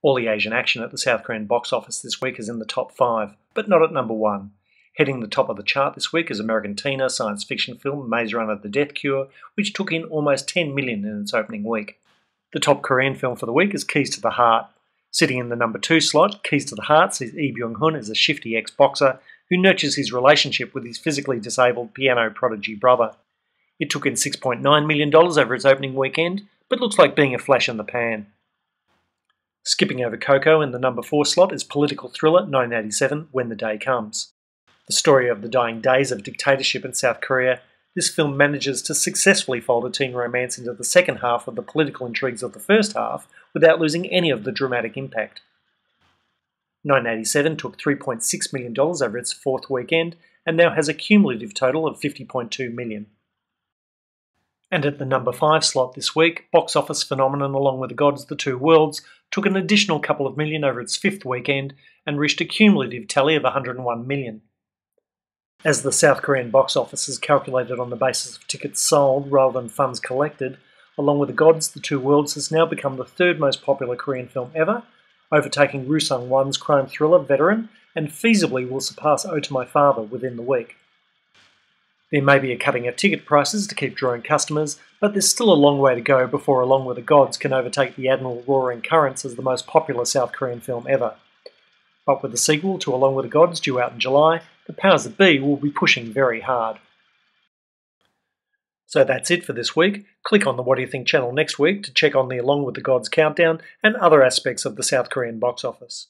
All the Asian action at the South Korean box office this week is in the top 5, but not at number 1. Heading the top of the chart this week is American Tina science fiction film Maze Runner: The Death Cure, which took in almost 10 million in its opening week. The top Korean film for the week is Keys to the Heart. Sitting in the number 2 slot, Keys to the Heart sees Lee Byung-hun as a shifty ex-boxer who nurtures his relationship with his physically disabled piano prodigy brother. It took in $6.9 million over its opening weekend, but looks like being a flash in the pan. Skipping over Coco in the number 4 slot is political thriller 1987 When the Day Comes. The story of the dying days of dictatorship in South Korea, this film manages to successfully fold a teen romance into the second half of the political intrigues of the first half without losing any of the dramatic impact. 1987 took $3.6 million over its 4th weekend and now has a cumulative total of $50.2 million. And at the number 5 slot this week, box office phenomenon Along with the Gods, The Two Worlds took an additional couple of million over its 5th weekend and reached a cumulative tally of $101 million. As the South Korean box office is calculated on the basis of tickets sold rather than funds collected, Along with the Gods, The Two Worlds has now become the 3rd most popular Korean film ever, overtaking Woo Sung-won's crime thriller Veteran, and feasibly will surpass Oh to My Father within the week. There may be a cutting of ticket prices to keep drawing customers, but there's still a long way to go before Along with the Gods can overtake The Admiral Roaring Currents as the most popular South Korean film ever. But with the sequel to Along with the Gods due out in July, the powers that be will be pushing very hard. So that's it for this week. Click on the What Do You Think channel next week to check on the Along with the Gods countdown and other aspects of the South Korean box office.